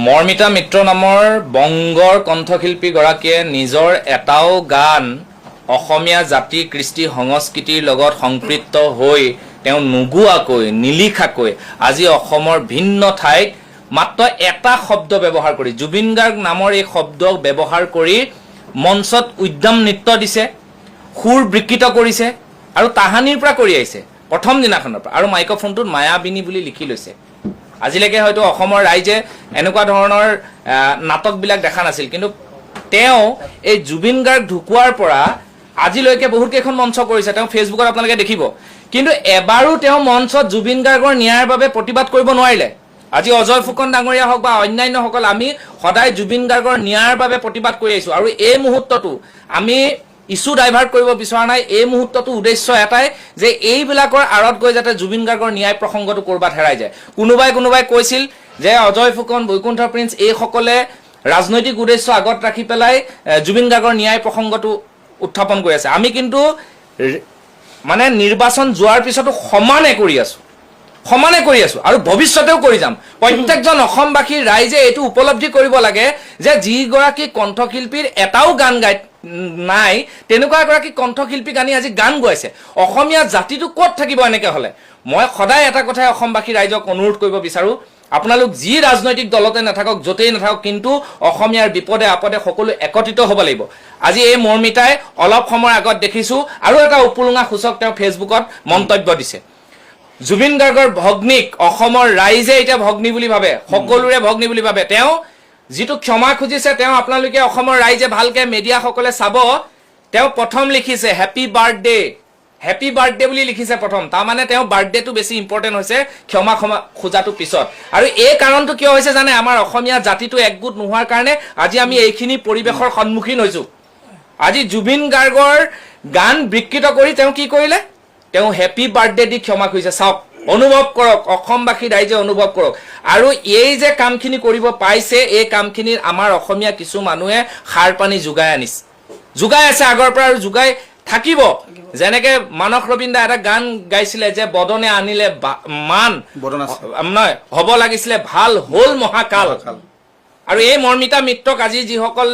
মৰ্মিতা মিত্ৰ নামৰ বংগৰ কণ্ঠশিল্পীগৰাকীয়ে নিজৰ এটাও গান অসমীয়া জাতি কৃষ্টি সংস্কৃতিৰ লগত সংপৃক্ত হৈ তেওঁ নুগুৱাকৈ নিলিখাকৈ আজি অসমৰ ভিন্ন ঠাইত মাত্ৰ এটা শব্দ ব্যৱহাৰ কৰি জুবিন গাৰ্গ নামৰ এই শব্দ ব্যৱহাৰ কৰি মঞ্চত উদ্যম নৃত্য দিছে, সুৰ বিকৃত কৰিছে আৰু তাহানিৰ পৰা কৰি আহিছে প্ৰথম দিনাখনৰ পৰা, আৰু মাইক্ৰফোনটোত মায়াবিনী বুলি লিখি লৈছে। আজিলৈকে হয়তো অসমৰ ৰাইজে এনেকুৱা ধৰণৰ নাটকবিলাক দেখা নাছিল, কিন্তু তেওঁ এই জুবিন গাৰ্গ ঢুকুৱাৰ পৰা আজিলৈকে বহুত কেইখন মঞ্চ কৰিছে, তেওঁ ফেচবুকত আপোনালোকে দেখিব, কিন্তু এবাৰো তেওঁ মঞ্চত জুবিন গাৰ্গৰ ন্যায়ৰ বাবে প্ৰতিবাদ কৰিব নোৱাৰিলে। আজি অজয় ফুকন ডাঙৰীয়া হওক বা অন্যান্যসকল আমি সদায় জুবিন গাৰ্গৰ ন্যায়ৰ বাবে প্ৰতিবাদ কৰি আহিছোঁ, আৰু এই মুহূৰ্তটো আমি ইছ্যু ডাইভাৰ্ট কৰিব বিচৰা নাই। এই মুহূৰ্তটো উদ্দেশ্য এটাই যে এইবিলাকৰ আঁৰত গৈ যাতে জুবিন গাৰ্গৰ ন্যায় প্ৰসংগটো ক'ৰবাত হেৰাই যায়। কোনোবাই কৈছিল যে অজয় ফুকন, বৈকুণ্ঠ প্ৰিন্স এইসকলে ৰাজনৈতিক উদ্দেশ্য আগত ৰাখি পেলাই জুবিন গাৰ্গৰ ন্যায় প্ৰসংগটো উত্থাপন কৰি আছে। আমি কিন্তু মানে নিৰ্বাচন যোৱাৰ পিছতো সমানে কৰি আছোঁ আৰু ভৱিষ্যতেও কৰি যাম। প্ৰত্যেকজন অসমবাসীৰ ৰাইজে এইটো উপলব্ধি কৰিব লাগে যে যিগৰাকী কণ্ঠশিল্পীৰ এটাও গান নাই তেনেকুৱা এগৰাকী কণ্ঠশিল্পীক আনি আজি গান গোৱাইছে। অসমীয়া জাতিটো ক'ত থাকিব এনেকৈ হ'লে? মই সদায় এটা কথাই অসমবাসী ৰাইজক অনুৰোধ কৰিব বিচাৰোঁ, আপোনালোক যি ৰাজনৈতিক দলতে নাথাকক, য'তেই নাথাকক, কিন্তু অসমীয়াৰ বিপদে আপদে সকলো একত্ৰিত হ'ব লাগিব। আজি এই মৰ্মিতাই অলপ সময়ৰ আগত দেখিছোঁ আৰু এটা উপলুঙা সূচক তেওঁ ফেচবুকত মন্তব্য দিছে। জুবিন গাৰ্গৰ ভগ্নীক অসমৰ ৰাইজে এতিয়া ভগ্নী বুলি ভাবে, সকলোৰে ভগ্নী বুলি ভাবে। তেওঁ যিটো ক্ষমা খুজিছে, তেওঁ আপোনালোকে অসমৰ ৰাইজে ভালকৈ মিডিয়াসকলে চাব, তেওঁ প্ৰথম লিখিছে হেপী বাৰ্থডে বুলি লিখিছে প্ৰথম। তাৰমানে তেওঁ বাৰ্থডেটো বেছি ইম্পৰ্টেণ্ট হৈছে, ক্ষমা খোজাটো পিছত। আৰু এই কাৰণটো কিয় হৈছে জানে? আমাৰ অসমীয়া জাতিটো একগোট নোহোৱাৰ কাৰণে আজি আমি এইখিনি পৰিৱেশৰ সন্মুখীন হৈছোঁ। আজি জুবিন গাৰ্গৰ গান বিকৃত কৰি তেওঁ কি কৰিলে? তেওঁ হেপী বাৰ্থডে দি ক্ষমা খুজিছে। চাওক, অনুভৱ কৰক, অসমবাসী ৰাইজে অনুভৱ কৰক। আৰু এই যে কামখিনি কৰিব পাইছে, এই কামখিনিৰ আমাৰ অসমীয়া কিছু মানুহে সাৰ পানী যোগাই আছে আগৰ পৰা আৰু যোগাই থাকিব। যেনেকে মানস ৰবীন দা এটা গান গাইছিলে যে বদনে আনিলে মান নহয়, হ'ব লাগিছিলে ভাল হ'ল মহাকাল। আৰু এই মৰ্মিতা মিত্ৰক আজি যিসকল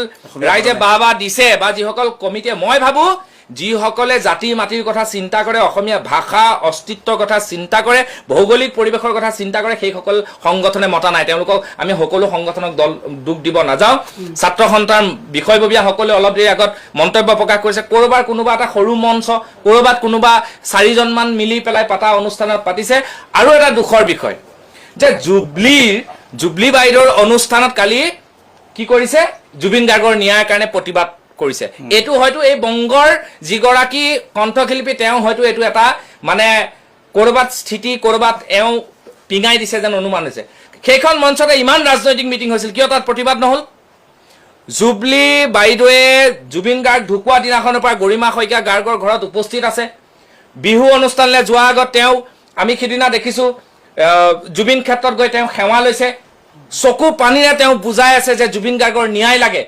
ৰাইজে বাহ দিছে বা যিসকল কমিটিয়ে, মই ভাবোঁ যিসকলে জাতি মাটিৰ কথা চিন্তা কৰে, অসমীয়া ভাষা অস্তিত্বৰ কথা চিন্তা কৰে, ভৌগোলিক পৰিৱেশৰ কথা চিন্তা কৰে, সেইসকল সংগঠনে মতা নাই। তেওঁলোকক আমি সকলো সংগঠনক দুখ দিব নাযাওঁ। ছাত্ৰ সন্থাৰ বিষয়ববীয়াসকলে অলপ দেৰি আগত মন্তব্য প্ৰকাশ কৰিছে, ক'ৰবাৰ কোনোবা এটা সৰু মঞ্চ, ক'ৰবাত কোনোবা 4জনমান মিলি পেলাই পতা অনুষ্ঠানত পাতিছে। আৰু এটা দুখৰ বিষয় যে জুবলি বাইদেউৰ অনুষ্ঠানত কালি কি কৰিছে? জুবিন গাৰ্গৰ ন্যায়ৰ কাৰণে প্ৰতিবাদ কৰিছে। এইটো হয়তো এই বংগৰ যিগৰাকী কণ্ঠশিল্পী, তেওঁ হয়তো এইটো এটা মানে ক'ৰবাত স্থিতি, ক'ৰবাত এওঁ পিঙাই দিছে যেন অনুমান হৈছে। সেইখন মঞ্চতে ইমান ৰাজনৈতিক মিটিং হৈছিল, কিয় তাত প্ৰতিবাদ নহ'ল? জুবলি বাইদেৱে জুবিন গাৰ্গ ঢুকুৱা দিনাখনৰ পৰা গৰিমা শইকীয়া গাৰ্গৰ ঘৰত উপস্থিত আছে। বিহু অনুষ্ঠানলৈ যোৱাৰ আগত আমি সিদিনা দেখিছোঁ জুবিন ক্ষেত্ৰত গৈ তেওঁ সেৱা লৈছে, চকু পানীৰে তেওঁ বুজাই আছে যে জুবিন গাৰ্গৰ ন্যায় লাগে।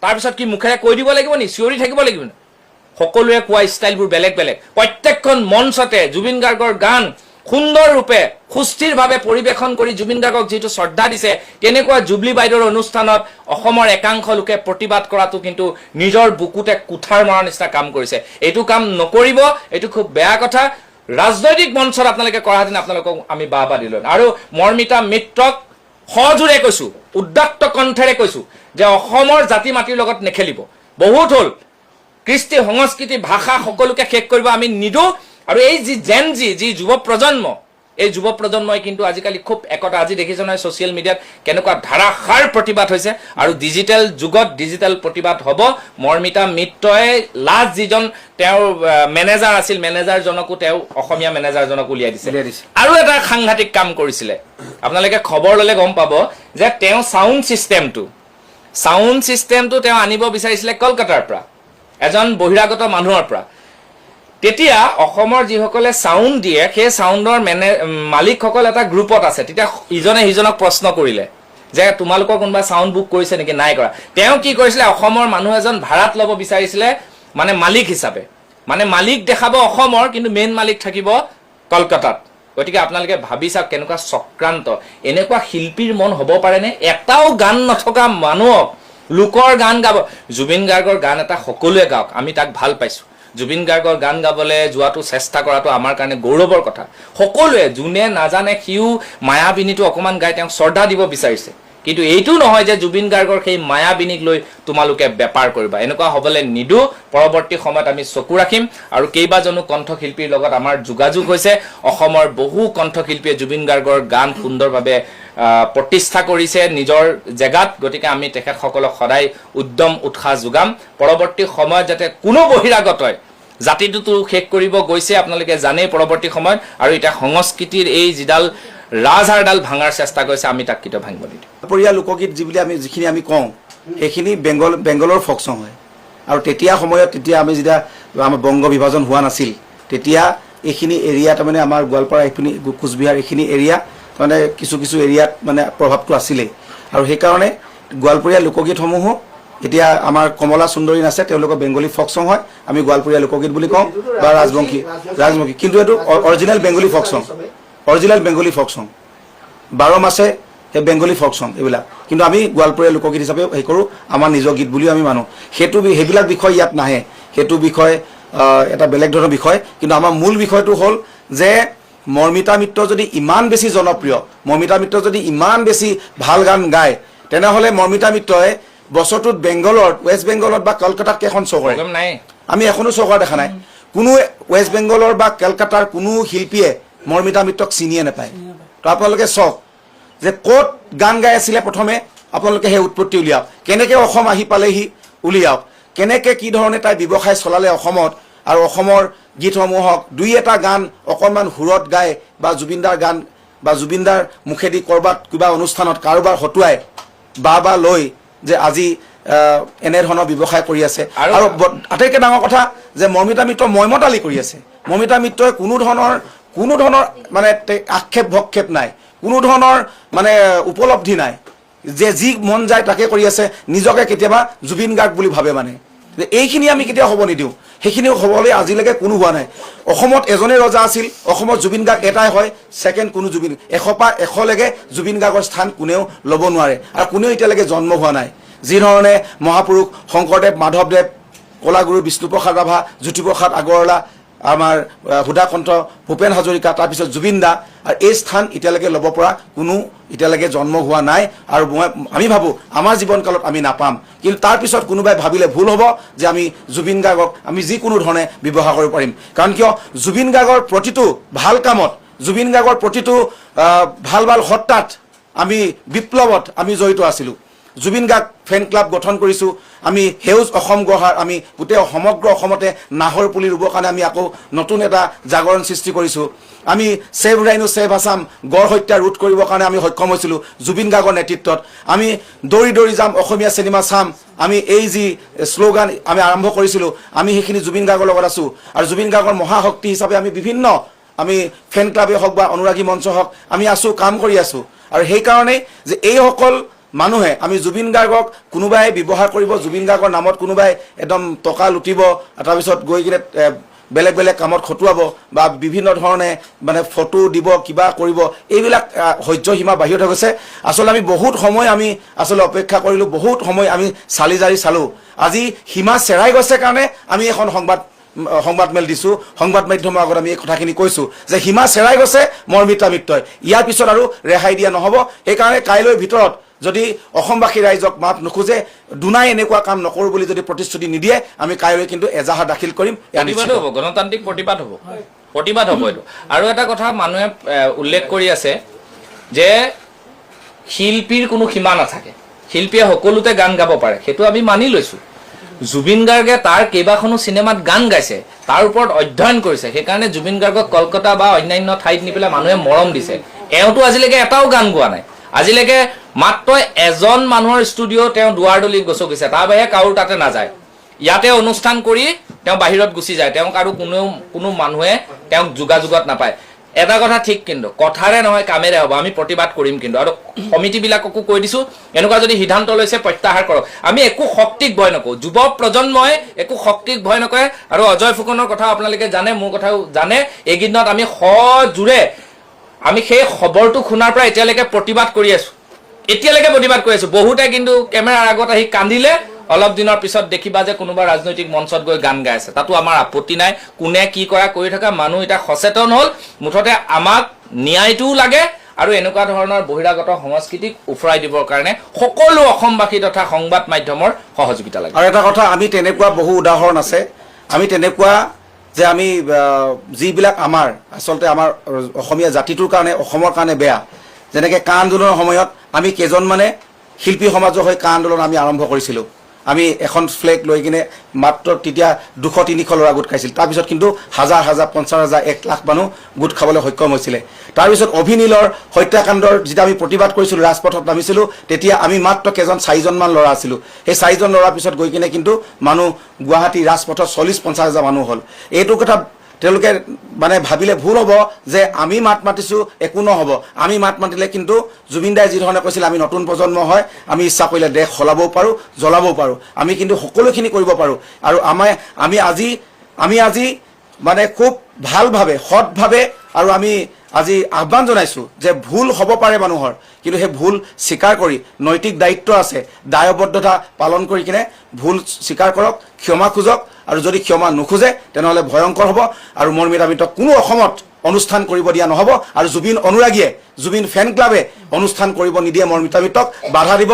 তাৰপিছত কি মুখেৰে কৈ দিব লাগিব নি? চিঞৰি থাকিব লাগিব নি? সকলোৱে কোৱা ষ্টাইলবোৰ বেলেগ বেলেগ। প্ৰত্যেকখন মঞ্চতে জুবিন গাৰ্গৰ গান সুন্দৰ ৰূপে সুস্থিৰভাৱে পৰিৱেশন কৰি জুবিন গাৰ্গক যিটো শ্ৰদ্ধা দিছে, তেনেকুৱা জুবলি বাইদেউৰ অনুষ্ঠানত অসমৰ একাংশ লোকে প্ৰতিবাদ কৰাটো কিন্তু নিজৰ বুকুতে কুঠাৰ মৰাৰ নিচিনা কাম কৰিছে। এইটো কাম নকৰিব, এইটো খুব বেয়া কথা। ৰাজনৈতিক মঞ্চত আপোনালোকে কৰাহেঁতেন আপোনালোকক আমি বাহ দিলোঁ। আৰু মৰ্মিতা মিত্ৰক সজোৰে কৈছোঁ, উদ্যক্ত কণ্ঠেৰে কৈছোঁ যে অসমৰ জাতি মাটিৰ লগত নেখেলিব। বহুত হ'ল, কৃষ্টি সংস্কৃতি ভাষা সকলোকে শেষ কৰিব আমি নিদিওঁ। আৰু এই যি যুৱ প্ৰজন্ম, এই যুৱ প্ৰজন্মই কিন্তু আজিকালি খুব একতা। আজি দেখিছে নহয় ছ'চিয়েল মিডিয়াত কেনেকুৱা ধাৰাসাৰ প্ৰতিবাদ হৈছে, আৰু ডিজিটেল যুগত ডিজিটেল প্ৰতিবাদ হ'ব। মৰ্মিতা মিত্ৰই লাষ্ট যিজন তেওঁৰ মেনেজাৰ আছিল, মেনেজাৰজনকো তেওঁ অসমীয়া মেনেজাৰজনক উলিয়াই দিছে। আৰু এটা সাংঘাতিক কাম কৰিছিলে, আপোনালোকে খবৰ ল'লে গম পাব যে তেওঁ চাউণ্ড ছিষ্টেমটো তেওঁ আনিব বিচাৰিছিলে কলকাতাৰ পৰা, এজন বহিৰাগত মানুহৰ পৰা। তেতিয়া অসমৰ যিসকলে চাউণ্ড দিয়ে, সেই চাউণ্ডৰ মালিকসকল এটা গ্ৰুপত আছে। তেতিয়া ইজনে সিজনক প্ৰশ্ন কৰিলে যে তোমালোকৰ কোনোবা চাউণ্ড বুক কৰিছে নেকি? নাই কৰা। তেওঁ কি কৰিছিলে? অসমৰ মানুহ এজন ভাড়াত ল'ব বিচাৰিছিলে, মানে মালিক হিচাপে, মানে মালিক দেখাব অসমৰ, কিন্তু মেইন মালিক থাকিব কলকাতাত। গতিকে আপোনালোকে ভাবি চাওক কেনেকুৱা চক্ৰান্ত এনেকুৱা শিল্পীৰ মন হ'ব পাৰেনে এটাও গান নথকা মানুহক লোকৰ গান গাব জুবিন গাৰ্গৰ গান এটা সকলোৱে গাওক আমি তাক ভাল পাইছোঁ জুবিন গাৰ্গৰ গান গাবলৈ যোৱাটো চেষ্টা কৰাটো আমাৰ কাৰণে গৌৰৱৰ কথা সকলোৱে যোনে নাজানে সিও মায়াবিনীটো অকণমান গাই তেওঁক শ্ৰদ্ধা দিব বিচাৰিছে কিন্তু এইটো নহয় যে জুবিন গাৰ্গৰ সেই মায়াবিনীক লৈ তোমালোকে বেপাৰ কৰিবা এনেকুৱা হ'বলৈ নিদো পৰৱৰ্তী সময়ত আমি চকু ৰাখিম আৰু কেইবাজনো কণ্ঠশিল্পীৰ লগত আমাৰ যোগাযোগ হৈছে অসমৰ বহু কণ্ঠশিল্পীয়ে জুবিন গাৰ্গৰ গান সুন্দৰভাৱে প্ৰতিষ্ঠা কৰিছে নিজৰ জেগাত গতিকে আমি তেখেতসকলক সদায় উদ্যম উৎসাহ যোগাম পৰৱৰ্তী সময়ত যাতে কোনো বহিৰাগতই জাতিটোতো শেষ কৰিব গৈছে আপোনালোকে জানেই পৰৱৰ্তী সময়ত আৰু এটা সংস্কৃতিৰ এই যিডাল ৰাজহাড়ডাল ভাঙাৰ চেষ্টা কৰিছে আমি তাক কেতিয়াও ভাঙিব নিদিওঁ পৰিয়া লোকগীত যিখিনি আমি কওঁ সেইখিনি বেংগলৰ ফক চং হয় আৰু তেতিয়া আমি যেতিয়া আমাৰ বংগ বিভাজন হোৱা নাছিল তেতিয়া এইখিনি এৰিয়া তাৰমানে আমাৰ গোৱালপাৰা এইখিনি কোচবিহাৰ এইখিনি এৰিয়া মানে কিছু এৰিয়াত মানে প্ৰভাৱটো আছিলেই আৰু সেইকাৰণে গোৱালপৰীয়া লোকগীতসমূহো এতিয়া আমাৰ কমলা সুন্দৰী নাচে তেওঁলোকৰ বেংগলী ফক চং হয় আমি গোৱালপৰীয়া লোকগীত বুলি কওঁ বা ৰাজবংশী কিন্তু এইটো অৰিজিনেল বেংগলী ফক চং 12 মাছে সেই বেংগলী ফক চং এইবিলাক কিন্তু আমি গোৱালপৰীয়া লোকগীত হিচাপে হেৰি কৰোঁ আমাৰ নিজৰ গীত বুলিও আমি মানো সেইবিলাক বিষয় ইয়াত নাহে সেইটো বিষয় এটা বেলেগ ধৰণৰ বিষয় কিন্তু আমাৰ মূল বিষয়টো হ'ল যে মৰ্মিতা মিত্ৰ যদি ইমান বেছি জনপ্ৰিয় মৰ্মিতা মিত্ৰ যদি ইমান বেছি ভাল গান গায় তেনেহ'লে মৰ্মিতা মিত্ৰই বছৰটোত বেংগলত ৱেষ্ট বেংগলত বা কলকাতাত কেইখন শ্ব' কৰে আমি এখনো শ্ব' কৰা দেখা নাই কোনো ৱেষ্ট বেংগলৰ বা কলকাতাৰ কোনো শিল্পীয়ে মৰ্মিতা মিত্ৰক চিনিয়ে নাপায় তো আপোনালোকে চাওক যে ক'ত গান গাই আছিলে প্ৰথমে আপোনালোকে সেই উৎপত্তি উলিয়াওক কেনেকৈ অসম আহি পালেহি উলিয়াওক কেনেকৈ কি ধৰণে তাই ব্যৱসায় চলালে অসমত আৰু অসমৰ গীতসমূহক দুই এটা গান অকণমান সুৰত গায় বা জুবিনদাৰ গান বা জুবিনদাৰ মুখেদি ক'ৰবাত কিবা অনুষ্ঠানত কাৰোবাৰ হতুৱাই বা লৈ যে আজি এনেধৰণৰ ব্যৱসায় কৰি আছে আৰু আটাইতকৈ ডাঙৰ কথা যে মৰ্মিতা মিত্ৰ মইমতালি কৰি আছে মৰ্মিতা মিত্ৰই কোনো ধৰণৰ মানে আক্ষেপ ভক্ষেপ নাই কোনো ধৰণৰ মানে উপলব্ধি নাই যে যি মন যায় তাকে কৰি আছে নিজকে কেতিয়াবা জুবিন গাৰ্গ বুলি ভাবে মানে এইখিনি আমি কেতিয়াও হ'ব নিদিওঁ সেইখিনিও হ'বলৈ আজিলৈকে কোনো হোৱা নাই অসমত এজনে ৰজা আছিল অসমত জুবিন গাৰ্গ এটাই হয় ছেকেণ্ড কোনো জুবিন 100 পৰা 100লৈকে জুবিন গাৰ্গৰ স্থান কোনেও ল'ব নোৱাৰে আৰু কোনেও এতিয়ালৈকে জন্ম হোৱা নাই যিধৰণে মহাপুৰুষ শংকৰদেৱ মাধৱদেৱ কলাগুৰু বিষ্ণুপ্ৰসাদ ৰাভা জ্যোতিপ্ৰসাদ আগৰৱালা আমাৰ হুদাকণ্ঠ ভূপেন হাজৰিকা তাৰপিছত জুবিন দা আৰু এই স্থান এতিয়ালৈকে ল'ব পৰা কোনো এতিয়ালৈকে জন্ম হোৱা নাই আৰু আমি ভাবোঁ আমাৰ জীৱনকালত আমি নাপাম কিন্তু তাৰপিছত কোনোবাই ভাবিলে ভুল হ'ব যে আমি জুবিন গাৰ্গক আমি যিকোনো ধৰণে ব্যৱহাৰ কৰিব পাৰিম কাৰণ কিয় জুবিন গাৰ্গৰ প্ৰতিটো ভাল কামত জুবিন গাৰ্গৰ প্ৰতিটো ভাল সত্তাত আমি বিপ্লৱত আমি জড়িত আছিলোঁ জুবিন গাৰ্গ ফেন ক্লাব গঠন কৰিছোঁ আমি সেউজ অসম গঢ়াৰ আমি গোটেই সমগ্ৰ অসমতে নাহৰ পুলি ৰুবৰ কাৰণে আমি আকৌ নতুন এটা জাগৰণ সৃষ্টি কৰিছোঁ আমি ছেভ ৰাইনো ছেভ আছাম গড় হত্যা ৰোধ কৰিবৰ কাৰণে আমি সক্ষম হৈছিলোঁ জুবিন গাৰ্গৰ নেতৃত্বত আমি দৌৰি যাম অসমীয়া চিনেমা চাম আমি এই যি শ্লোগান আমি আৰম্ভ কৰিছিলোঁ আমি সেইখিনি জুবিন গাৰ্গৰ লগত আছোঁ আৰু জুবিন গাৰ্গৰ মহাশক্তি হিচাপে আমি বিভিন্ন আমি ফেন ক্লাবেই হওক বা অনুৰাগী মঞ্চ হওক আমি আছোঁ কাম কৰি আছোঁ আৰু সেইকাৰণেই যে এইসকল মানুহে আমি জুবিন গাৰ্গক কোনোবাই ব্যৱহাৰ কৰিব জুবিন গাৰ্গৰ নামত কোনোবাই একদম টকা লুটিব তাৰপিছত গৈ কিনে বেলেগ কামত খটুৱাব বা বিভিন্ন ধৰণে মানে ফটো দিব কিবা কৰিব এইবিলাক সহ্য সীমা বাহিৰত হৈ গৈছে আচলতে আমি বহুত সময় আমি আচলতে অপেক্ষা কৰিলোঁ বহুত সময় আমি চালি জাৰি চালোঁ আজি সীমা চেৰাই গৈছে কাৰণে আমি এখন সংবাদ মেল দিছোঁ সংবাদ মাধ্যমৰ আগত আমি এই কথাখিনি কৈছোঁ যে সীমা চেৰাই গৈছে মৰ্মিতা মিত্ৰই ইয়াৰ পিছত আৰু ৰেহাই দিয়া নহ'ব সেইকাৰণে কাইলৈৰ ভিতৰত যদি অসমবাসী ৰাইজক মাপ নোখোজে দুনাই এনেকুৱা কাম নকৰোঁ বুলি যদি প্ৰতিশ্ৰুতি নিদিয়ে আমি কাইলৈ কিন্তু এজাহাৰ দাখিল কৰিম হ'ব গণতান্ত্ৰিক প্ৰতিবাদ হ'ব এইটো আৰু এটা কথা মানুহে উল্লেখ কৰি আছে যে শিল্পীৰ কোনো সীমা নাথাকে শিল্পীয়ে সকলোতে গান গাব পাৰে সেইটো আমি মানি লৈছোঁ জুবিন গাৰ্গে তাৰ কেইবাখনো চিনেমাত গান গাইছে তাৰ ওপৰত অধ্যয়ন কৰিছে সেইকাৰণে জুবিন গাৰ্গক কলকাতা বা অন্যান্য ঠাইত নি পেলাই মানুহে মৰম দিছে এওঁতো আজিলৈকে এটাও গান গোৱা নাই আজিলৈকে মাত্ৰ এজন মানুহৰ ষ্টুডিঅ' তেওঁ দুৱাৰদলি গছকিছে তাৰ বাহিৰে কাৰো তাতে নাযায় ইয়াতে অনুষ্ঠান কৰি তেওঁ বাহিৰত গুচি যায় তেওঁক আৰু কোনো মানুহে তেওঁক যোগাযোগত নাপায় এটা কথা ঠিক কিন্তু কথাৰে নহয় কামেৰে হ'ব আমি প্ৰতিবাদ কৰিম কিন্তু আৰু সমিতিবিলাককো কৈ দিছোঁ এনেকুৱা যদি সিদ্ধান্ত লৈছে প্ৰত্যাহাৰ কৰক আমি একো শক্তিক ভয় নকৰোঁ যুৱ প্ৰজন্মই একো শক্তিক ভয় নকৰে আৰু অজয় ফুকনৰ কথা আপোনালোকে জানে মোৰ কথাও জানে এইকেইদিনত আমি সজোৰে আমি সেই খবৰটো শুনাৰ পৰা এতিয়ালৈকে প্ৰতিবাদ কৰি আছোঁ বহুতে কিন্তু কেমেৰাৰ আগত আহি কান্দিলে অলপ দিনৰ পিছত দেখিবা যে কোনোবা ৰাজনৈতিক মঞ্চত গৈ গান গাই আছে তাতো আমাৰ আপত্তি নাই কোনে কি কৰা কৰি থকা মানুহ এটা সচেতন হ'ল মুঠতে আমাক ন্যায়টোও লাগে আৰু এনেকুৱা ধৰণৰ বহিৰাগত সংস্কৃতিক উফৰাই দিবৰ কাৰণে সকলো অসমবাসী তথা সংবাদ মাধ্যমৰ সহযোগিতা লাগে আৰু এটা কথা আমি তেনেকুৱা বহু উদাহৰণ আছে আমি তেনেকুৱা যে আমি যিবিলাক আমাৰ আচলতে আমাৰ অসমীয়া জাতিটোৰ কাৰণে অসমৰ কাৰণে বেয়া যেনেকৈ কা আন্দোলনৰ সময়ত আমি কেইজনমানে শিল্পী সমাজৰ হৈ কা আন্দোলন আমি আৰম্ভ কৰিছিলোঁ আমি এখন ফ্লেগ লৈ কিনে মাত্ৰ তেতিয়া 200-300 ল'ৰা গোট খাইছিল তাৰপিছত কিন্তু হাজাৰ 50,000 1 লাখ মানুহ গোট খাবলৈ সক্ষম হৈছিলে তাৰপিছত অভিনীলৰ হত্যাকাণ্ডৰ যেতিয়া আমি প্ৰতিবাদ কৰিছিলোঁ ৰাজপথত নামিছিলোঁ তেতিয়া আমি মাত্ৰ কেইজন 4জনমান ল'ৰা আছিলোঁ সেই 4জন ল'ৰাৰ পিছত গৈ কিনে কিন্তু মানুহ গুৱাহাটী ৰাজপথত 40-50 হাজাৰ মানুহ হ'ল এইটো কথা তেওঁলোকে মানে ভাবিলে ভুল হ'ব যে আমি মাত মাতিছোঁ একো নহ'ব আমি মাত মাতিলে কিন্তু জুবিন দাই যি ধৰণে কৈছিল আমি নতুন প্ৰজন্ম হয় আমি ইচ্ছা কৰিলে দেশ সলাবও পাৰোঁ জ্বলাবও পাৰোঁ আমি কিন্তু সকলোখিনি কৰিব পাৰোঁ আৰু আমি আজি মানে খুব ভালভাৱে সৎভাৱে আৰু আমি আজি আহ্বান জনাইছোঁ যে ভুল হ'ব পাৰে মানুহৰ কিন্তু সেই ভুল স্বীকাৰ কৰি নৈতিক দায়িত্ব আছে দায়বদ্ধতা পালন কৰি কিনে ভুল স্বীকাৰ কৰক ক্ষমা খোজক আৰু যদি ক্ষমা নোখোজে তেনেহ'লে ভয়ংকৰ হ'ব আৰু মৰ্মিতা মিত্ৰক কোনো অসমত অনুষ্ঠান কৰিব দিয়া নহ'ব আৰু জুবিন অনুৰাগীয়ে জুবিন ফেন ক্লাবে অনুষ্ঠান কৰিব নিদিয়ে মৰ্মিতা মিত্ৰক বাধা দিব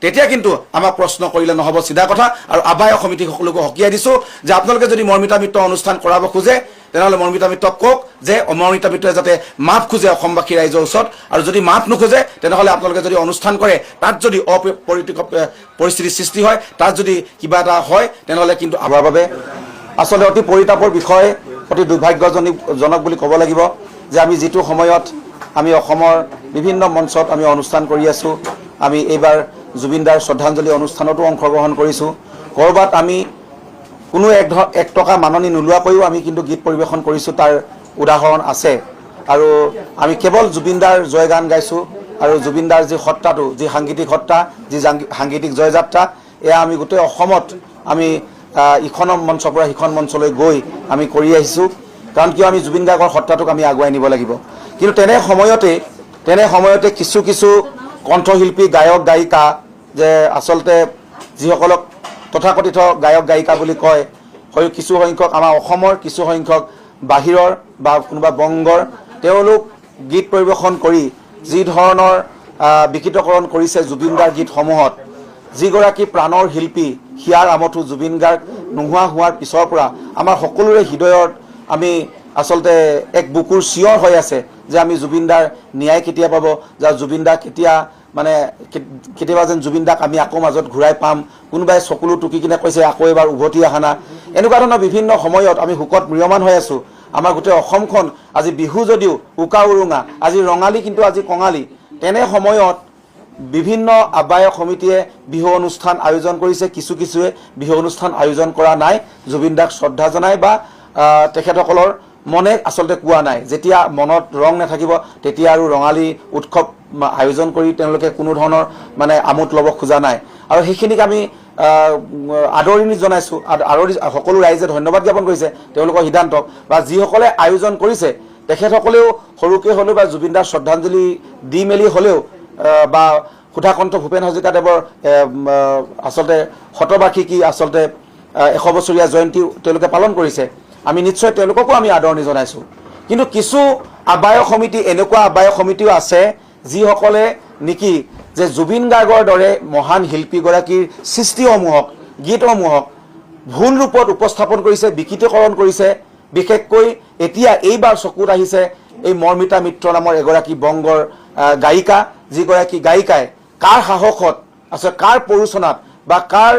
তেতিয়া কিন্তু আমাক প্ৰশ্ন কৰিলে নহ'ব চিধা কথা আৰু আহ্বায়ক সমিতি সকলোকে সকীয়াই দিছোঁ যে আপোনালোকে যদি মৰ্মিতা মিত্ৰ অনুষ্ঠান কৰাব খোজে তেনেহ'লে মৰ্মিতা মিত্ৰক কওক যে মৰ্মিতা মিত্ৰই যাতে মাফ খোজে অসমবাসী ৰাইজৰ ওচৰত আৰু যদি মাফ নোখোজে তেনেহ'লে আপোনালোকে যদি অনুষ্ঠান কৰে তাত যদি পৰিস্থিতিৰ সৃষ্টি হয় তাত যদি কিবা এটা হয় তেনেহ'লে কিন্তু আমাৰ বাবে আচলতে অতি পৰিতাপৰ বিষয় অতি দুৰ্ভাগ্যজনক বুলি ক'ব লাগিব যে আমি যিটো সময়ত আমি অসমৰ বিভিন্ন মঞ্চত আমি অনুষ্ঠান কৰি আছোঁ আমি এইবাৰ জুবিন দাৰ শ্ৰদ্ধাঞ্জলি অনুষ্ঠানতো অংশগ্ৰহণ কৰিছোঁ ক'ৰবাত আমি কোনো এক টকা মাননি নোলোৱাকৈও আমি কিন্তু গীত পৰিৱেশন কৰিছোঁ তাৰ উদাহৰণ আছে আৰু আমি কেৱল জুবিন দাৰ জয়গান গাইছোঁ আৰু জুবিন দাৰ যি সত্তাটো যি সাংগীতিক সত্তা যি সাংগীতিক জয়যাত্ৰা এয়া আমি গোটেই অসমত আমি ইখন মঞ্চৰ পৰা সিখন মঞ্চলৈ গৈ আমি কৰি আহিছোঁ কাৰণ কিয় আমি জুবিন গাৰ্গৰ সত্তাটোক আমি আগুৱাই নিব লাগিব কিন্তু তেনে সময়তে কিছু কণ্ঠশিল্পী গায়ক গায়িকা যে আচলতে যিসকলক তথাকথিত গায়ক গায়িকা বুলি কয় কিছু সংখ্যক আমাৰ অসমৰ কিছু সংখ্যক বাহিৰৰ বা কোনোবা বংগৰ তেওঁলোক গীত পৰিৱেশন কৰি যি ধৰণৰ বিকৃতকৰণ কৰিছে জুবিন দাৰ গীতসমূহত যিগৰাকী প্ৰাণৰ শিল্পী হিয়াৰ আমঠু জুবিন গাৰ্গ নোহোৱা হোৱাৰ পিছৰ পৰা আমাৰ সকলোৰে হৃদয়ত আমি আচলতে এক বুকুৰ চিঞৰ হৈ আছে যে আমি জুবিন দাৰ ন্যায় কেতিয়া পাব যে জুবিন দা কেতিয়াবা যেন জুবিন দাক আমি আকৌ মাজত ঘূৰাই পাম কোনোবাই চকুলো টুকি কিনে কৈছে আকৌ এবাৰ উভতি অহা না এনেকুৱা ধৰণৰ বিভিন্ন সময়ত আমি শোকত ম্ৰিয়মান হৈ আছোঁ আমাৰ গোটেই অসমখন আজি বিহু যদিও উকা উৰুঙা আজি ৰঙালী কিন্তু আজি কঙালী তেনে সময়ত বিভিন্ন আহ্বায়ক সমিতিয়ে বিহু অনুষ্ঠান আয়োজন কৰিছে কিছুৱে বিহু অনুষ্ঠান আয়োজন কৰা নাই জুবিন দাক শ্ৰদ্ধা জনাই বা তেখেতসকলৰ মনে আচলতে কোৱা নাই যেতিয়া মনত ৰং নাথাকিব তেতিয়া আৰু ৰঙালী উৎসৱ আয়োজন কৰি তেওঁলোকে কোনো ধৰণৰ মানে আমোদ ল'ব খোজা নাই আৰু সেইখিনিক আমি আদৰণি জনাইছোঁ সকলো ৰাইজে ধন্যবাদ জ্ঞাপন কৰিছে তেওঁলোকৰ সিদ্ধান্তক বা যিসকলে আয়োজন কৰিছে তেখেতসকলেও সৰুকৈ হ'লেও বা জুবিন দাৰ শ্ৰদ্ধাঞ্জলি দি মেলি হ'লেও বা সুধাকণ্ঠ ভূপেন হাজৰিকাদেৱৰ আচলতে শতবাৰ্ষিকী আচলতে 100 বছৰীয়া জয়ন্তী তেওঁলোকে পালন কৰিছে আমি নিশ্চয় তেওঁলোককো আমি আদৰণি জনাইছোঁ কিন্তু কিছু আহ্বায়ক সমিতি এনেকুৱা আহ্বায়ক সমিতিও আছে যিসকলে নেকি যে জুবিন গাৰ্গৰ দৰে মহান শিল্পীগৰাকীৰ সৃষ্টিসমূহক গীতসমূহক ভুল ৰূপত উপস্থাপন কৰিছে বিকৃতকৰণ কৰিছে বিশেষকৈ এতিয়া এইবাৰ চকুত আহিছে এই মৰ্মিতা মিত্ৰ নামৰ এগৰাকী বংগৰ গায়িকা যিগৰাকী গায়িকাই কাৰ সাহসত আছে কাৰ পৰোচনাত বা কাৰ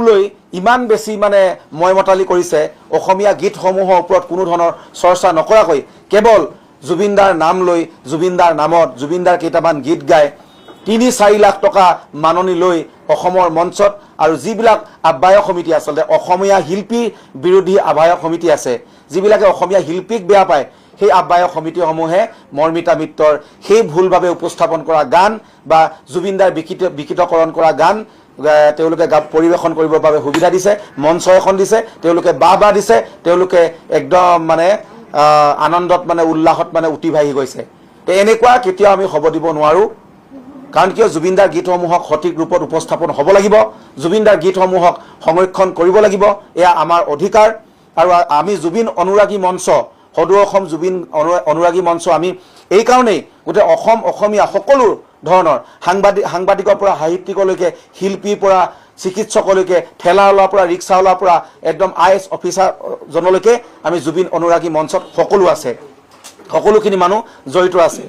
লৈ ইমান বেছি মানে ময়মতালি কৰিছে অসমীয়া গীতসমূহৰ ওপৰত কোনো ধৰণৰ চৰ্চা নকৰাকৈ কেৱল জুবিন দাৰ নাম লৈ জুবিন দাৰ নামত জুবিন দাৰ কেইটামান গীত গাই 3-4 লাখ টকা মাননি লৈ অসমৰ মঞ্চত আৰু যিবিলাক আহ্বায়ক সমিতি আচলতে অসমীয়া শিল্পী বিৰোধী আহ্বায়ক সমিতি আছে যিবিলাকে অসমীয়া শিল্পীক বেয়া পায় সেই আহ্বায়ক সমিতিসমূহে মৰ্মিতা মিত্ৰৰ সেই ভুলভাৱে উপস্থাপন কৰা গান বা জুবিন দাৰ বিকৃতকৰণ কৰা গান তেওঁলোকে পৰিৱেশন কৰিবৰ বাবে সুবিধা দিছে মঞ্চ এখন দিছে তেওঁলোকে বাহ দিছে তেওঁলোকে একদম মানে আনন্দত মানে উল্লাসত মানে উটি ভাহি গৈছে এনেকুৱা কেতিয়াও আমি হ'ব দিব নোৱাৰোঁ কাৰণ কিয় জুবিনদাৰ গীতসমূহক সঠিক ৰূপত উপস্থাপন হ'ব লাগিব জুবিনদাৰ গীতসমূহক সংৰক্ষণ কৰিব লাগিব এয়া আমাৰ অধিকাৰ আৰু আমি জুবিন অনুৰাগী মঞ্চ সদৌ অসম জুবিন অনুৰাগী মঞ্চ আমি এই কাৰণেই গোটেই অসমীয়া সকলো ধৰণৰ সাংবাদিকৰ পৰা সাহিত্যিকলৈকে শিল্পীৰ পৰা চিকিৎসকলৈকে ঠেলাৱালাৰ পৰা ৰিক্সাৱালাৰ পৰা একদম IAS অফিচাৰজনলৈকে আমি জুবিন অনুৰাগী মঞ্চত সকলো আছে সকলোখিনি মানুহ জড়িত আছে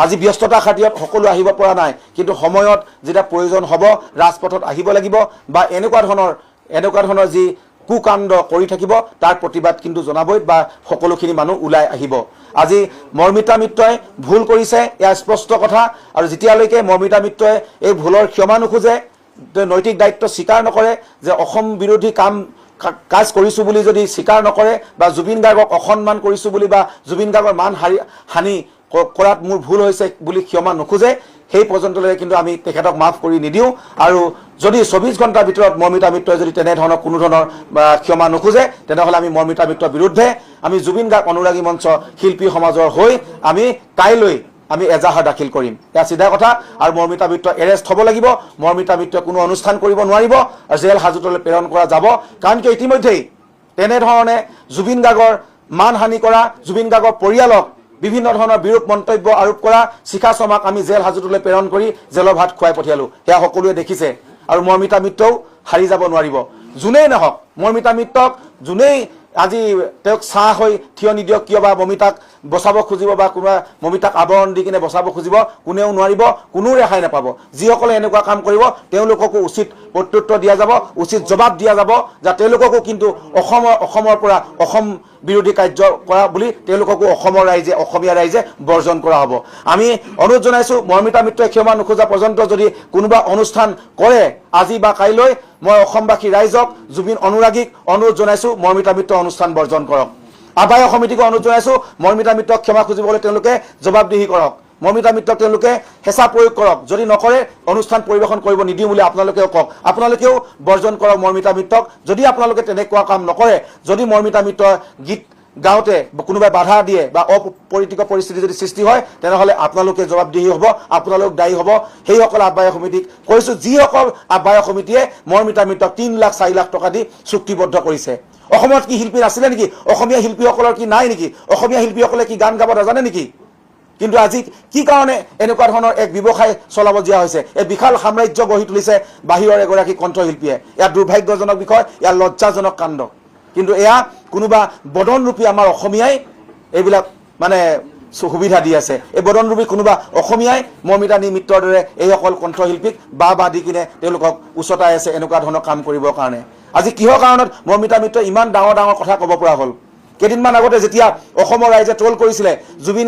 আজি ব্যস্ততা খাতিৰত সকলো আহিব পৰা নাই কিন্তু সময়ত যেতিয়া প্ৰয়োজন হ'ব ৰাজপথত আহিব লাগিব বা এনেকুৱা ধৰণৰ যি কুকাণ্ড কৰি থাকিব তাৰ প্ৰতিবাদ কিন্তু জনাবই বা সকলোখিনি মানুহ ওলাই আহিব আজি মৰ্মিতা মিত্ৰই ভুল কৰিছে এয়া স্পষ্ট কথা আৰু যেতিয়ালৈকে মৰ্মিতা মিত্ৰই এই ভুলৰ ক্ষমা নোখোজে নৈতিক দায়িত্ব স্বীকাৰ নকৰে যে অসম বিৰোধী কাজ কৰিছোঁ বুলি যদি স্বীকাৰ নকৰে বা জুবিন গাৰ্গক অসন্মান কৰিছোঁ বুলি বা জুবিন গাৰ্গৰ মান হানি কৰাত মোৰ ভুল হৈছে বুলি ক্ষমা নোখোজে সেই পৰ্যন্তলৈ কিন্তু আমি তেখেতক মাফ কৰি নিদিওঁ আৰু যদি 24 ঘণ্টাৰ ভিতৰত মৰ্মিতা মিত্ৰই যদি তেনেধৰণৰ কোনো ধৰণৰ ক্ষমা নোখোজে তেনেহ'লে আমি মৰ্মিতা মিত্ৰৰ বিৰুদ্ধে আমি জুবিন গাৰ্গ অনুৰাগী মঞ্চ শিল্পী সমাজৰ হৈ আমি কাইলৈ আমি এজাহাৰ দাখিল কৰিম এয়া চিধা কথা আৰু মৰ্মিতা মিত্ৰ এৰেষ্ট হ'ব লাগিব মৰ্মিতা মিত্ৰই কোনো অনুষ্ঠান কৰিব নোৱাৰিব আৰু জেল হাজতলৈ প্ৰেৰণ কৰা যাব কাৰণ কি ইতিমধ্যেই তেনেধৰণে জুবিন গাৰ্গৰ মানহানি কৰা জুবিন গাৰ্গৰ পৰিয়ালক বিভিন্ন ধৰণৰ বিৰূপ মন্তব্য আৰোপ কৰা শিখা শৰ্মাক আমি জেল হাজতলৈ প্ৰেৰণ কৰি জেলৰ ভাত খুৱাই পঠিয়ালোঁ সেয়া সকলোৱে দেখিছে আৰু মৰ্মিতা মিত্ৰও হাৰি যাব নোৱাৰিব যোনেই নহওক মৰ্মিতা মিত্ৰক যোনেই আজি তেওঁক চাহ হৈ থিয় নিদিয়ক কিয় বা মমিতাক বচাব খুজিব বা কোনোবা মমিতাক আৱৰণ দি কিনে বচাব খুজিব কোনেও নোৱাৰিব কোনো ৰেহাই নাপাব যিসকলে এনেকুৱা কাম কৰিব তেওঁলোককো উচিত প্ৰত্যুত্তৰ দিয়া যাব উচিত জবাব দিয়া যাব যে তেওঁলোককো কিন্তু অসমৰ পৰা অসম বিৰোধী কাৰ্য কৰা বুলি তেওঁলোককো অসমৰ ৰাইজে অসমীয়া ৰাইজে বৰ্জন কৰা হ'ব আমি অনুৰোধ জনাইছোঁ মৰ্মিতা মিত্ৰই ক্ষমা নোখোজা পৰ্যন্ত যদি কোনোবা অনুষ্ঠান কৰে আজি বা কাইলৈ মই অসমবাসী ৰাইজক জুবিন অনুৰাগীক অনুৰোধ জনাইছোঁ মৰ্মিতা মিত্ৰ অনুষ্ঠান বৰ্জন কৰক আহ্বায়ক সমিতিক অনুৰোধ জনাইছোঁ মৰ্মিতা মিত্ৰক ক্ষমা খুজিবলৈ তেওঁলোকে জবাবদিহি কৰক মৰ্মিতা মিত্ৰক তেওঁলোকে হেঁচা প্ৰয়োগ কৰক যদি নকৰে অনুষ্ঠান পৰিৱেশন কৰিব নিদিওঁ বুলি আপোনালোকেও কওক আপোনালোকেও বৰ্জন কৰক মৰ্মিতা মিত্ৰক যদি আপোনালোকে তেনেকুৱা কাম নকৰে যদি মৰ্মিতা মিত্ৰৰ গীত গাওঁতে কোনোবাই বাধা দিয়ে বা অপৰিতিক পৰিস্থিতি যদি সৃষ্টি হয় তেনেহ'লে আপোনালোকে জবাবদিহি হ'ব আপোনালোক দায়ী হ'ব সেইসকল আহ্বায়ক সমিতিক কৈছোঁ যিসকল আহ্বায়ক সমিতিয়ে মৰ্মিতা মিত্ৰক 3 লাখ 4 লাখ টকা দি চুক্তিবদ্ধ কৰিছে অসমত কি শিল্পী নাছিলে নেকি অসমীয়া শিল্পীসকলৰ কি নাই নেকি অসমীয়া শিল্পীসকলে কি গান গাব নাজানে নেকি কিন্তু আজি কি কাৰণে এনেকুৱা ধৰণৰ এক ব্যৱসায় চলাব দিয়া হৈছে এই বিশাল সাম্ৰাজ্য গঢ়ি তুলিছে বাহিৰৰ এগৰাকী কণ্ঠশিল্পীয়ে ইয়াৰ দুৰ্ভাগ্যজনক বিষয় ইয়াৰ লজ্জাজনক কাণ্ড কিন্তু এয়া কোনোবা বদনৰূপী আমাৰ অসমীয়াই এইবিলাক মানে সুবিধা দি আছে এই বদনৰূপী কোনোবা অসমীয়াই মৰ্মিতা মিত্ৰৰ দৰে এইসকল কণ্ঠশিল্পীক বা দি কিনে তেওঁলোকক উচতাই আছে এনেকুৱা ধৰণৰ কাম কৰিবৰ কাৰণে আজি কিহৰ কাৰণত মৰ্মিতা মিত্ৰ ইমান ডাঙৰ কথা ক'ব পৰা হ'ল কেইদিনমান আগতে যেতিয়া অসমৰ ৰাইজে ট্ৰল কৰিছিলে জুবিন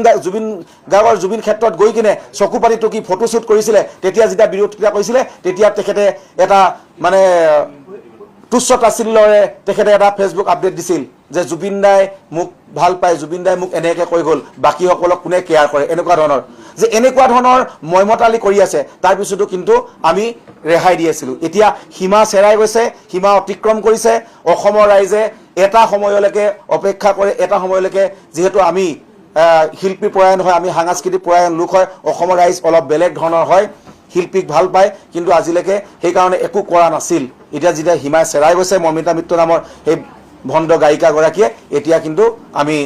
গাৰ্গৰ জুবিন ক্ষেত্ৰত গৈ কিনে চকু পানী টুকি ফটোশ্বুট কৰিছিলে তেতিয়া যেতিয়া বিৰোধিতা কৰিছিলে তেতিয়া তেখেতে এটা মানে তুচ্ছ তাচ্ছিল্যৰে তেখেতে এটা ফেচবুক আপডেট দিছিল যে জুবিন দাই মোক ভাল পায় জুবিন দাই মোক এনেকৈ কৈ গ'ল বাকীসকলক কোনে কেয়াৰ কৰে এনেকুৱা ধৰণৰ যে এনেকুৱা ধৰণৰ ময়মতালি কৰি আছে তাৰপিছতো কিন্তু আমি ৰেহাই দি আছিলোঁ এতিয়া সীমা চেৰাই গৈছে সীমা অতিক্ৰম কৰিছে অসমৰ ৰাইজে এটা সময়লৈকে অপেক্ষা কৰে এটা সময়লৈকে যিহেতু আমি শিল্পী পৰায়ণ হয় আমি সাংস্কৃতিক পৰায়ণ লোক হয় অসমৰ ৰাইজ অলপ বেলেগ ধৰণৰ হয় শিল্পীক ভাল পায় কিন্তু আজিলৈকে সেইকাৰণে একো কৰা নাছিল এতিয়া যেতিয়া সীমা চেৰাই গৈছে মৰ্মিতা মিত্ৰ নামৰ সেই ভণ্ড গায়িকাগৰাকীয়ে এতিয়া কিন্তু আমি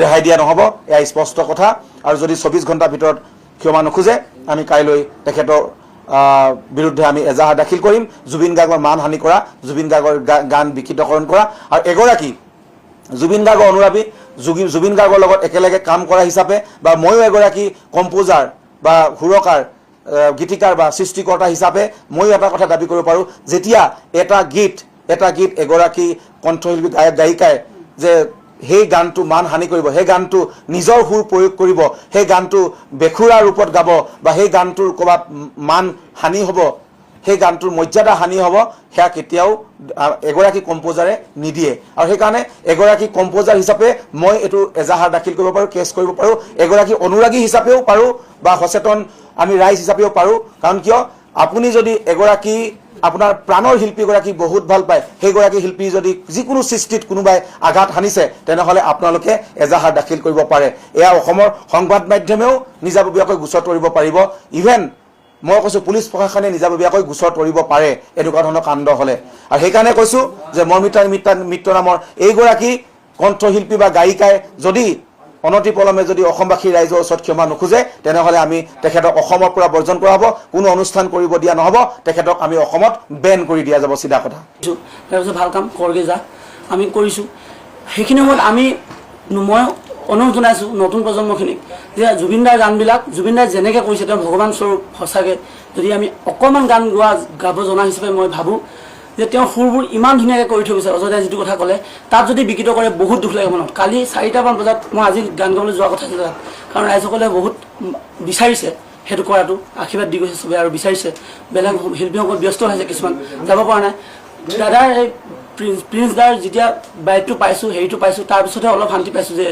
ৰেহাই দিয়া নহ'ব এয়া স্পষ্ট কথা আৰু যদি 24 ঘণ্টাৰ ভিতৰত ক্ষমা নোখোজে আমি কাইলৈ তেখেতৰ বিৰুদ্ধে আমি এজাহাৰ দাখিল কৰিম জুবিন গাৰ্গৰ মানহানি কৰা জুবিন গাৰ্গৰ গান বিকৃতকৰণ কৰা আৰু এগৰাকী জুবিন গাৰ্গৰ অনুৰাগী জুবিন গাৰ্গৰ লগত একেলগে কাম কৰা হিচাপে বা ময়ো এগৰাকী কম্পোজাৰ বা সুৰকাৰ গীতিকাৰ বা সৃষ্টিকৰ্তা হিচাপে মই এটা কথা দাবী কৰিব পাৰোঁ যেতিয়া এটা গীত এগৰাকী কণ্ঠশিল্পী গায়ক গায়িকাই যে সেই গানটো মানহানি কৰিব সেই গানটো নিজৰ সুৰ প্ৰয়োগ কৰিব সেই গানটো বেখুৰা ৰূপত গাব বা সেই গানটোৰ ক'ৰবাত মান হানি হ'ব সেই গানটোৰ মৰ্যাদা হানি হ'ব সেয়া কেতিয়াও এগৰাকী কম্পোজাৰে নিদিয়ে আৰু সেইকাৰণে এগৰাকী কম্পোজাৰ হিচাপে মই এইটো এজাহাৰ দাখিল কৰিব পাৰোঁ কেছ কৰিব পাৰোঁ এগৰাকী অনুৰাগী হিচাপেও পাৰোঁ বা সচেতন আমি ৰাইজ হিচাপেও পাৰোঁ কাৰণ কিয় আপুনি যদি এগৰাকী আপোনাৰ প্ৰাণৰ শিল্পীগৰাকীক বহুত ভাল পায়, সেইগৰাকী শিল্পী যদি যিকোনো সৃষ্টিত কোনোবাই আঘাত সানিছে তেনেহ'লে আপোনালোকে এজাহাৰ দাখিল কৰিব পাৰে। এয়া অসমৰ সংবাদ মাধ্যমেও নিজাববীয়াকৈ গোচৰ তৰিব পাৰিব। ইভেন মই কৈছোঁ পুলিচ প্ৰশাসনে নিজাববীয়াকৈ গোচৰ তৰিব পাৰে এনেকুৱা ধৰণৰ কাণ্ড হ'লে। আৰু সেইকাৰণে কৈছোঁ যে মৰ্মিতা মিত্ৰ নামৰ এইগৰাকী কণ্ঠশিল্পী বা গায়িকাই যদি অনতিপলমে যদি অসমবাসী ৰাইজৰ ওচৰত ক্ষমা নোখোজে তেনেহ'লে আমি তেখেতক অসমৰ পৰা বৰ্জন কৰা হ'ব, কোনো অনুষ্ঠান কৰিব দিয়া নহ'ব, তেখেতক আমি অসমত বেন কৰি দিয়া যাব, চিধা কথা। তাৰপিছত ভাল কাম কৰগে যা আমি কৰিছোঁ। সেইখিনি সময়ত মই অনুৰোধ জনাইছোঁ নতুন প্ৰজন্মখিনিক যে জুবিনদাৰ গানবিলাক জুবিনদাই যেনেকৈ কৰিছে তেওঁ ভগৱান স্বৰূপ, সঁচাকৈ যদি আমি অকণমান গাব জনা হিচাপে মই ভাবোঁ যে তেওঁ সুৰবোৰ ইমান ধুনীয়াকৈ কৰি থৈ গৈছে। অজয় যিটো কথা ক'লে তাত যদি বিকৃত কৰে বহুত দুখ লাগে মনত। কালি 4টামান বজাত মই আজি গান গাবলৈ যোৱা কথা আছিল তাত, কাৰণ ৰাইজসকলে বহুত বিচাৰিছে সেইটো কৰাটো, আশীৰ্বাদ দি গৈছে চবে আৰু বিচাৰিছে। বেলেগ শিল্পীসকল ব্যস্ত হৈছে, কিছুমান যাব পৰা নাই। দাদাৰ এই প্ৰিন্স দাৰ যেতিয়া বাইকটো পাইছোঁ হেৰিটো পাইছোঁ তাৰপিছতহে অলপ শান্তি পাইছোঁ যে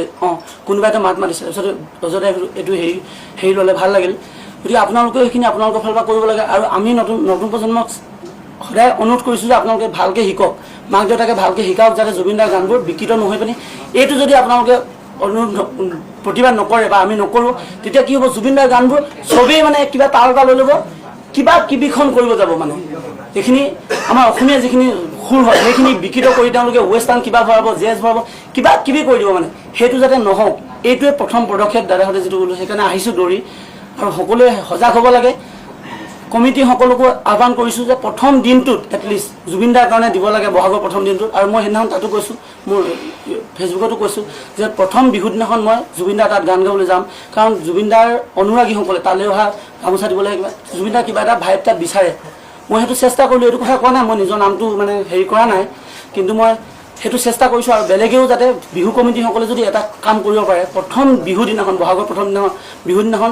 কোনোবাই এটা মাত মাতিছে। তাৰপিছত অজয় এইটো হেৰি ল'লে ভাল লাগিল। গতিকে আপোনালোকেও সেইখিনি আপোনালোকৰ ফালৰ পৰা কৰিব লাগে। আৰু আমি নতুন প্ৰজন্মক সদায় অনুৰোধ কৰিছোঁ যে আপোনালোকে ভালকৈ শিকক, মাক দেউতাকে ভালকৈ শিকাওক যাতে জুবিনদাৰ গানবোৰ বিকৃত নহৈ পিনি। এইটো যদি আপোনালোকে প্ৰতিবাদ নকৰে বা আমি নকৰোঁ তেতিয়া কি হ'ব, জুবিনদাৰ গানবোৰ চবেই মানে কিবা তাল লৈ ল'ব, কিবা কিবিখন কৰিব যাব। মানে এইখিনি আমাৰ অসমীয়া যিখিনি সুৰ হয় সেইখিনি বিকৃত কৰি তেওঁলোকে ৱেষ্টাৰ্ণ কিবা ভৰাব, জেজ ভৰাব, কিবা কিবি কৰি দিব। মানে সেইটো যাতে নহওক, এইটোৱে প্ৰথম পদক্ষেপ দাদাহঁতে যিটো ক'লোঁ। সেইকাৰণে আহিছোঁ দৌৰি, আৰু সকলোৱে সজাগ হ'ব লাগে। কমিটি সকলোকো আহ্বান কৰিছোঁ যে প্ৰথম দিনটোত এটলিষ্ট জুবিনদাৰ কাৰণে দিব লাগে বহাগৰ প্ৰথম দিনটোত। আৰু মই সেইদিনাখন তাতো কৈছোঁ, মোৰ ফেচবুকতো কৈছোঁ যে প্ৰথম বিহুৰ দিনাখন মই জুবিনদাৰ তাত গান গাবলৈ যাম, কাৰণ জুবিনদাৰ অনুৰাগীসকলে তালৈ অহা গামোচা দিবলৈ জুবিনদাৰ কিবা এটা ভাইব তাত বিচাৰে। মই সেইটো চেষ্টা কৰিলোঁ, এইটো কথা কোৱা নাই, মই নিজৰ নামটো মানে হেৰি কৰা নাই, কিন্তু মই সেইটো চেষ্টা কৰিছোঁ। আৰু বেলেগেও যাতে বিহু কমিটিসকলে যদি এটা কাম কৰিব পাৰে, প্ৰথম বিহু দিনাখন বহাগৰ প্ৰথম দিনাখন বিহু দিনাখন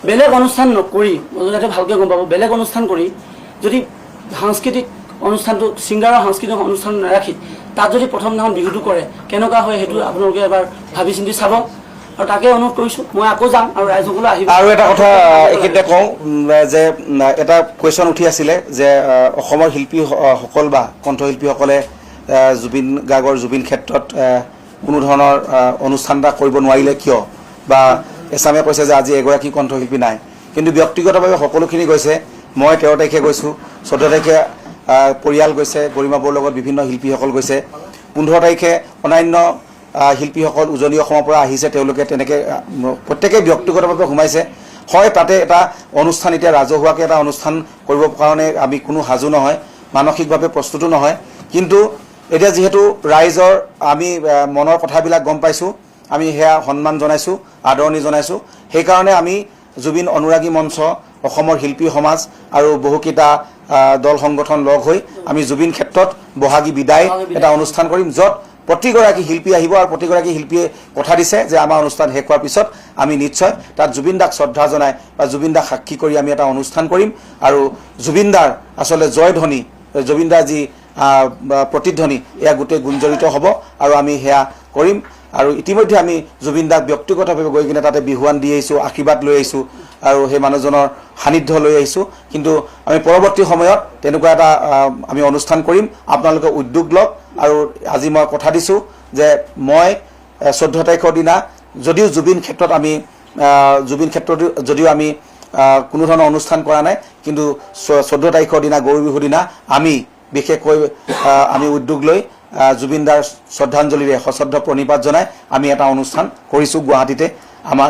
বেলেগ অনুষ্ঠান নকৰি, যাতে ভালকৈ গম পাব, বেলেগ অনুষ্ঠান কৰি যদি সাংস্কৃতিক অনুষ্ঠানটো ছিংগাৰৰ সাংস্কৃতিক অনুষ্ঠান নাৰাখি তাত যদি প্ৰথম দিনাখন বিহুটো কৰে কেনেকুৱা হয় সেইটো আপোনালোকে এবাৰ ভাবি চিন্তি চাব। আৰু তাকে অনুৰোধ কৰিছোঁ, মই আকৌ যাম আৰু ৰাইজসকলে আহিব। আৰু এটা কথা এইখিনিতে কওঁ যে এটা কুৱেশ্যন উঠি আছিলে যে অসমৰ শিল্পীসকল বা কণ্ঠশিল্পীসকলে জুবিন গাৰ্গৰ জুবিন ক্ষেত্ৰত কোনো ধৰণৰ অনুষ্ঠান এটা কৰিব নোৱাৰিলে কিয়, বা এছামে কৈছে যে আজি এগৰাকী কণ্ঠশিল্পী নাই। কিন্তু ব্যক্তিগতভাৱে সকলোখিনি গৈছে। মই 13 তাৰিখে গৈছোঁ, 14 তাৰিখে পৰিয়াল গৈছে, গৰিমা বৌৰ লগত বিভিন্ন শিল্পীসকল গৈছে, 15 তাৰিখে অন্যান্য শিল্পীসকল উজনি অসমৰ পৰা আহিছে। তেওঁলোকে তেনেকৈ প্ৰত্যেকেই ব্যক্তিগতভাৱে সোমাইছে। হয়, তাতে এটা অনুষ্ঠান, এতিয়া ৰাজহুৱাকৈ এটা অনুষ্ঠান কৰিবৰ কাৰণে আমি কোনো সাজু নহয়, মানসিকভাৱে প্ৰস্তুতো নহয়। কিন্তু এতিয়া যিহেতু ৰাইজৰ আমি মনৰ কথাবিলাক গম পাইছোঁ, আমি সেয়া সন্মান জনাইছোঁ, আদৰণি জনাইছোঁ। সেইকাৰণে আমি জুবিন অনুৰাগী মঞ্চ, অসমৰ শিল্পী সমাজ আৰু বহুকেইটা দল সংগঠন লগ হৈ আমি জুবিন ক্ষেত্ৰত বহাগী বিদায় এটা অনুষ্ঠান কৰিম, য'ত প্ৰতিগৰাকী শিল্পী আহিব। আৰু প্ৰতিগৰাকী শিল্পীয়ে কথা দিছে যে আমাৰ অনুষ্ঠান শেষ হোৱাৰ পিছত আমি নিশ্চয় তাত জুবিনদাক শ্ৰদ্ধা জনাই বা জুবিনদাক সাক্ষী কৰি আমি এটা অনুষ্ঠান কৰিম। আৰু জুবিনদাৰ আচলতে জয়ধ্বনি, জুবিনদাৰ যি প্ৰতিধ্বনি, এয়া গোটেই গুঞ্জৰিত হ'ব আৰু আমি সেয়া কৰিম। আৰু ইতিমধ্যে আমি জুবিনদাক ব্যক্তিগতভাৱে গৈ কিনে তাতে বিহুৱান দি আহিছোঁ, আশীৰ্বাদ লৈ আহিছোঁ আৰু সেই মানুহজনৰ সান্নিধ্য লৈ আহিছোঁ। কিন্তু আমি পৰৱৰ্তী সময়ত তেনেকুৱা এটা আমি অনুষ্ঠান কৰিম, আপোনালোকে উদ্যোগ লওক। আৰু আজি মই কথা দিছোঁ যে মই 14 তাৰিখৰ দিনা যদিও জুবিন ক্ষেত্ৰত যদিও আমি কোনো ধৰণৰ অনুষ্ঠান কৰা নাই, কিন্তু 14 তাৰিখৰ দিনা গৰু বিহুৰ দিনা আমি বিশেষকৈ আমি উদ্যোগ লৈ জুবিনদাৰ শ্ৰদ্ধাঞ্জলিৰে সশ্ৰদ্ধ প্ৰণিপাত জনাই আমি এটা অনুষ্ঠান কৰিছোঁ গুৱাহাটীতে। আমাৰ